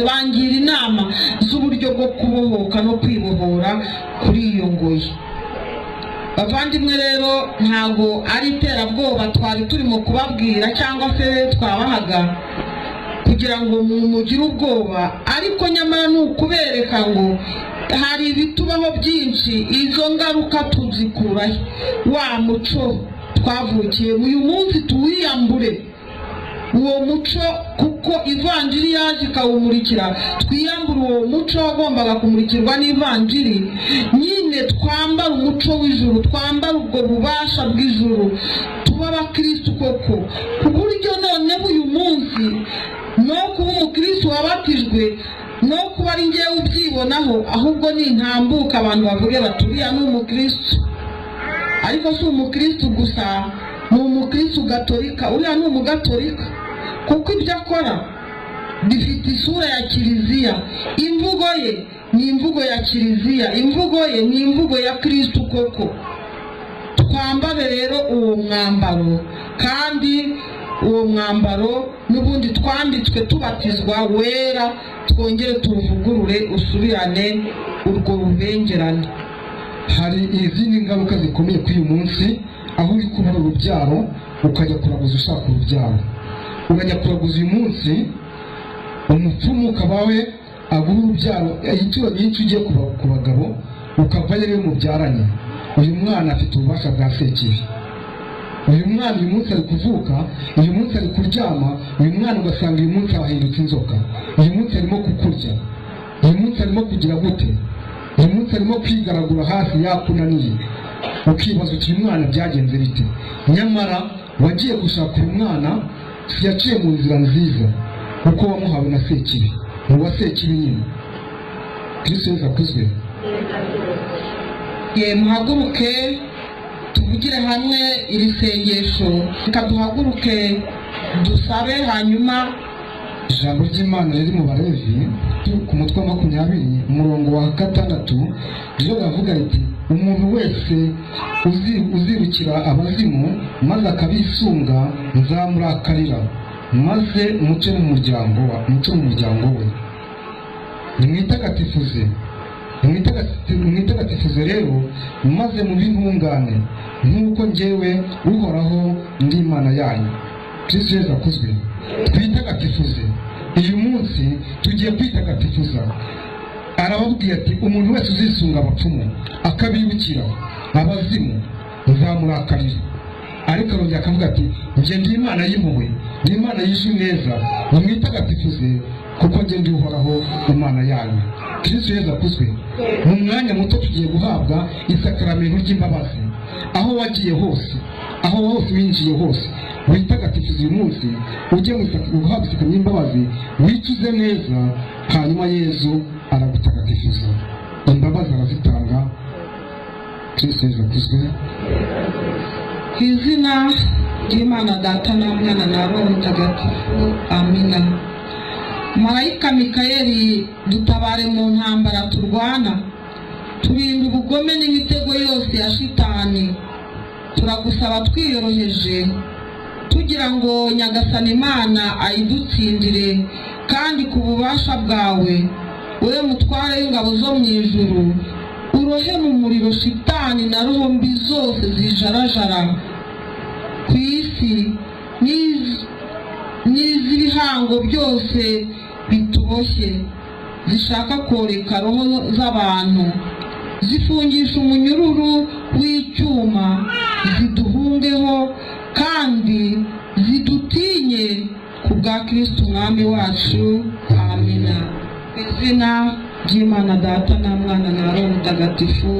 bangira inama z'uburyo bwo kubohoka no kwibohora kuri iyo ngoyi. Bavandimwe rero, ntago ari iterabwoba twari turimo kubabwira cyangwa se twabahaga, kugira ngo mugire ubwoba, ariko nyamara ni ukubereka ngo hari ibitubaho byinshi, izo ngaruka tuzikurahe. Wa muco twavukiye uyu munsi tuwiyambure uwo muco, kuko ivanjiri yaje ikawumurikira. Twiyambure uwo muco wagombaga kumurikirwa n'ivanjiri, nyine twambara umuco w'ijuru, twambara ubwo bubasha bw'ijuru, tuba abakristo koko, ku buryo noneho uyu munsi no kuba umukristo wabatijwe no kuba ari ngewe ubyibonaho, ahubwo ni intambuka abantu bavuge bati uriya ni umukristo. Ariko si umukristo gusa, ni umukristo gatolika, uriya ni umugatolika, kuko ibyo akora bifite isura ya kiliziya. Imvugo ye ni imvugo ya kiliziya, imvugo ye ni imvugo ya kristo koko. Twambare rero uwo mwambaro, kandi uwo mwambaro n'ubundi twambitswe tubatizwa wera, twongere tuwuvugurure usubirane urwo rubengerane. Hari izindi ngaruka zikomeye kuri uyu munsi, aho uri kubura urubyaro ukajya kuraguza ushaka urubyaro. Ukajya kuraguza uyu munsi, umupfumu ukabawe aguha urubyaro inshuro nyinshi ugiye ku bagabo, ukavayo rero mubyaranye. Uyu mwana afite ububasha bwa sekibi. Uyu mwana uyu munsi ari kuvuka, uyu munsi ari kuryama, uyu mwana ugasanga uyu munsi abahindutse inzoka, uyu munsi arimo kukurya, uyu munsi arimo kugira gute, uyu munsi arimo kwigaragura hasi yakunaniye. Ukibaza uti uyu mwana byagenze bite? Nyamara wagiye gushaka uyu mwana siyaciye mu nzira nziza, kuko wamuhawe na sekibi, ni uwa sekibi nyine. Kristo Yesu akuzwe. Muhaguruke tuvugire hamwe iri sengesho, duhaguruke dusabe. Hanyuma ijambo ry'Imana riri mu Balevi ku mutwe wa 20 umurongo wa 6 ryo bavuga riti, umuntu wese uzirukira abazimu maze akabisunga nzamurakarira, maze muce mu muryango we. Nimwitagatifuze rero, maze mu bintungane nk'uko njyewe uhoraho ndi Imana yanyu. Kristo Yesu akuzwe. Twitagatifuze. Uyu munsi tugiye kwitagatifuza. Arababwiye ati, umuntu wese uzisunga abapfumu akabibukira abazimu nzamurakarira. Ariko arongera akavuga ati, njye ndi Imana y'impuhwe, ndi Imana yishe neza, nimwitagatifuze kuko njye ndi uhoraho Imana yanyu. Kristo Yesu akuzwe. Mu mwanya muto tugiye guhabwa isakaramentu ry'imbabazi. Aho wagiye hose, aho hose winjiye hose, witagatifuze uyu munsi, ujye guhabwa isakaramentu y'imbabazi, wicuze neza, hanyuma Yesu aragutagatifuza. Imbabazi arazitanga. Kristo Yesu akuzwe. Ku izina ry'Imana Data na Mwana na Roho Mutagatifu, amina. Marayika Mikayeli, dutabare mu ntambara turwana, turinde ubugome n'imitego yose ya shitani. Turagusaba twiyoroheje, tugira ngo Nyagasani Imana ayidutsindire, kandi ku bubasha bwawe, wowe mutware w'ingabo zo mu ijuru, urohe mu muriro shitani na roho mbi zose zijarajara ku isi n'iz'ibihango byose bituboshye, zishaka koreka roho z'abantu, zifungisha umunyururu w'icyuma, ziduhungeho kandi zidutinye ku bwa Kristo Umwami wacu, amina. Izina ry'Imana Data na Mwana na Roho Mutagatifu.